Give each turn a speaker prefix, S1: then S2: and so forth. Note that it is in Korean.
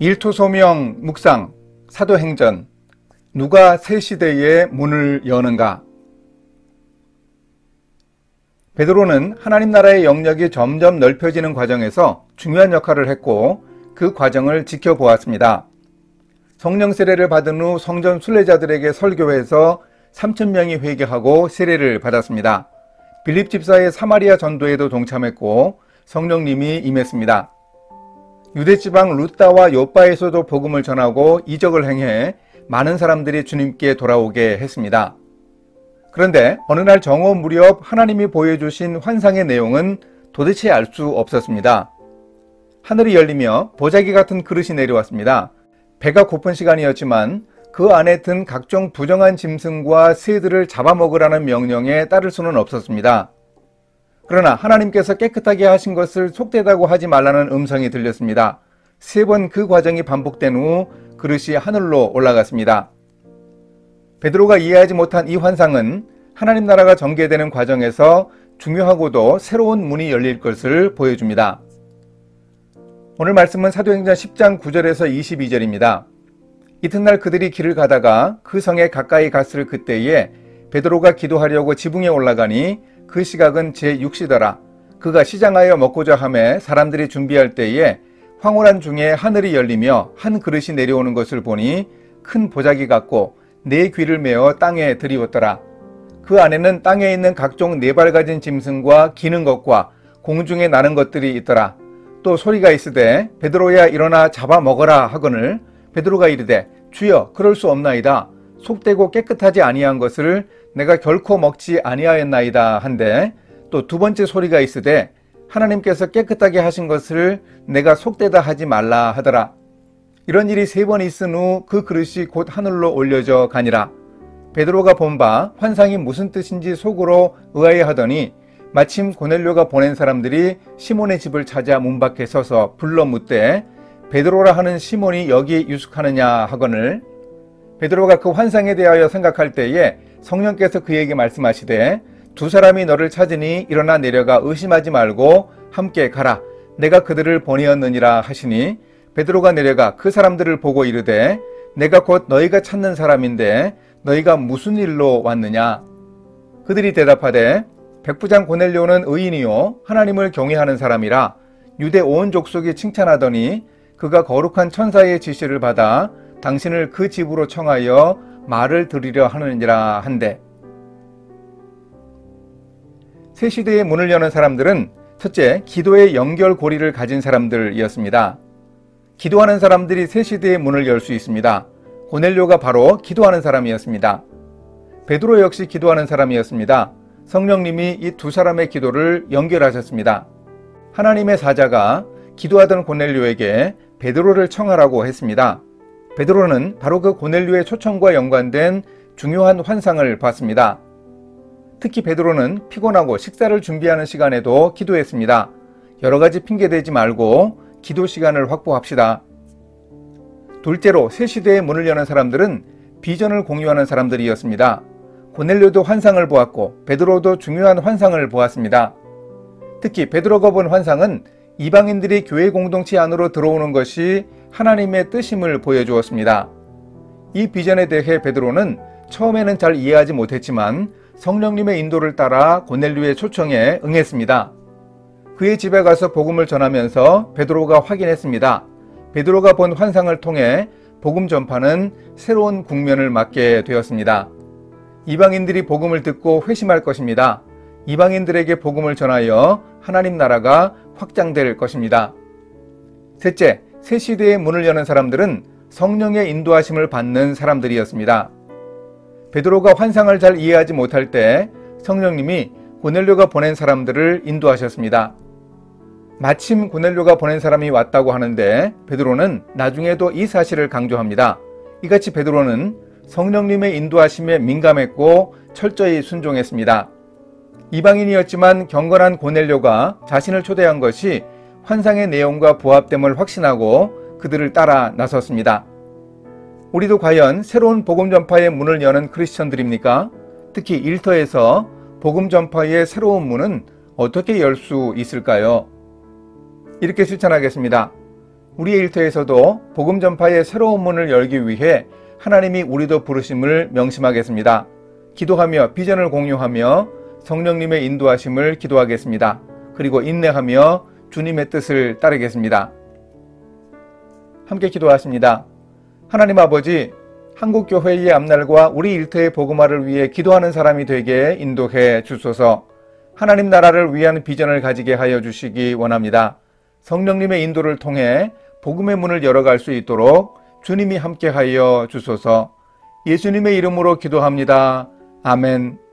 S1: 일토소명 묵상 사도행전. 누가 새 시대의 문을 여는가? 베드로는 하나님 나라의 영역이 점점 넓혀지는 과정에서 중요한 역할을 했고 그 과정을 지켜보았습니다. 성령 세례를 받은 후 성전 순례자들에게 설교해서 3,000명이 회개하고 세례를 받았습니다. 빌립 집사의 사마리아 전도에도 동참했고 성령님이 임했습니다. 유대지방 루다와 요빠에서도 복음을 전하고 이적을 행해 많은 사람들이 주님께 돌아오게 했습니다. 그런데 어느 날 정오 무렵 하나님이 보여주신 환상의 내용은 도대체 알 수 없었습니다. 하늘이 열리며 보자기 같은 그릇이 내려왔습니다. 배가 고픈 시간이었지만 그 안에 든 각종 부정한 짐승과 새들을 잡아먹으라는 명령에 따를 수는 없었습니다. 그러나 하나님께서 깨끗하게 하신 것을 속되다고 하지 말라는 음성이 들렸습니다. 3번 그 과정이 반복된 후 그릇이 하늘로 올라갔습니다. 베드로가 이해하지 못한 이 환상은 하나님 나라가 전개되는 과정에서 중요하고도 새로운 문이 열릴 것을 보여줍니다. 오늘 말씀은 사도행전 10장 9절에서 22절입니다. 이튿날 그들이 길을 가다가 그 성에 가까이 갔을 그때에 베드로가 기도하려고 지붕에 올라가니 그 시각은 제6시더라. 그가 시장하여 먹고자 하매 사람들이 준비할 때에 황홀한 중에 하늘이 열리며 한 그릇이 내려오는 것을 보니 큰 보자기 같고 4 귀를 메어 땅에 들이웠더라. 그 안에는 땅에 있는 각종 4발 가진 짐승과 기는 것과 공중에 나는 것들이 있더라. 또 소리가 있으되 베드로야 일어나 잡아 먹어라 하거늘 베드로가 이르되 주여 그럴 수 없나이다. 속되고 깨끗하지 아니한 것을 내가 결코 먹지 아니하였나이다 한데 또 2번째 소리가 있으되 하나님께서 깨끗하게 하신 것을 내가 속되다 하지 말라 하더라. 이런 일이 3번 있은 후 그 그릇이 곧 하늘로 올려져 가니라. 베드로가 본 바 환상이 무슨 뜻인지 속으로 의아해하더니 마침 고넬료가 보낸 사람들이 시몬의 집을 찾아 문 밖에 서서 불러 묻되 베드로라 하는 시몬이 여기 유숙하느냐 하거늘 베드로가 그 환상에 대하여 생각할 때에 성령께서 그에게 말씀하시되 2 사람이 너를 찾으니 일어나 내려가 의심하지 말고 함께 가라. 내가 그들을 보내었느니라 하시니 베드로가 내려가 그 사람들을 보고 이르되 내가 곧 너희가 찾는 사람인데 너희가 무슨 일로 왔느냐? 그들이 대답하되 백부장 고넬료는 의인이요 하나님을 경외하는 사람이라 유대 온 족속이 칭찬하더니 그가 거룩한 천사의 지시를 받아 당신을 그 집으로 청하여 말을 들으려 하느니라 한데. 새 시대의 문을 여는 사람들은 첫째, 기도의 연결고리를 가진 사람들이었습니다. 기도하는 사람들이 새 시대의 문을 열 수 있습니다. 고넬료가 바로 기도하는 사람이었습니다. 베드로 역시 기도하는 사람이었습니다. 성령님이 이 2 사람의 기도를 연결하셨습니다. 하나님의 사자가 기도하던 고넬료에게 베드로를 청하라고 했습니다. 베드로는 바로 그 고넬료의 초청과 연관된 중요한 환상을 봤습니다. 특히 베드로는 피곤하고 식사를 준비하는 시간에도 기도했습니다. 여러 가지 핑계대지 말고 기도 시간을 확보합시다. 둘째로 새 시대의 문을 여는 사람들은 비전을 공유하는 사람들이었습니다. 고넬료도 환상을 보았고 베드로도 중요한 환상을 보았습니다. 특히 베드로가 본 환상은 이방인들이 교회 공동체 안으로 들어오는 것이 하나님의 뜻임을 보여주었습니다. 이 비전에 대해 베드로는 처음에는 잘 이해하지 못했지만 성령님의 인도를 따라 고넬료의 초청에 응했습니다. 그의 집에 가서 복음을 전하면서 베드로가 확인했습니다. 베드로가 본 환상을 통해 복음 전파는 새로운 국면을 맞게 되었습니다. 이방인들이 복음을 듣고 회심할 것입니다. 이방인들에게 복음을 전하여 하나님 나라가 확장될 것입니다. 셋째, 새 시대의 문을 여는 사람들은 성령의 인도하심을 받는 사람들이었습니다. 베드로가 환상을 잘 이해하지 못할 때 성령님이 고넬료가 보낸 사람들을 인도하셨습니다. 마침 고넬료가 보낸 사람이 왔다고 하는데 베드로는 나중에도 이 사실을 강조합니다. 이같이 베드로는 성령님의 인도하심에 민감했고 철저히 순종했습니다. 이방인이었지만 경건한 고넬료가 자신을 초대한 것이 환상의 내용과 부합됨을 확신하고 그들을 따라 나섰습니다. 우리도 과연 새로운 복음 전파의 문을 여는 크리스천들입니까? 특히 일터에서 복음 전파의 새로운 문은 어떻게 열 수 있을까요? 이렇게 실천하겠습니다. 우리의 일터에서도 복음 전파의 새로운 문을 열기 위해 하나님이 우리도 부르심을 명심하겠습니다. 기도하며 비전을 공유하며 성령님의 인도하심을 기도하겠습니다. 그리고 인내하며 주님의 뜻을 따르겠습니다. 함께 기도하십니다. 하나님 아버지, 한국교회의 앞날과 우리 일터의 복음화를 위해 기도하는 사람이 되게 인도해 주소서. 하나님 나라를 위한 비전을 가지게 하여 주시기 원합니다. 성령님의 인도를 통해 복음의 문을 열어갈 수 있도록 주님이 함께 하여 주소서. 예수님의 이름으로 기도합니다. 아멘.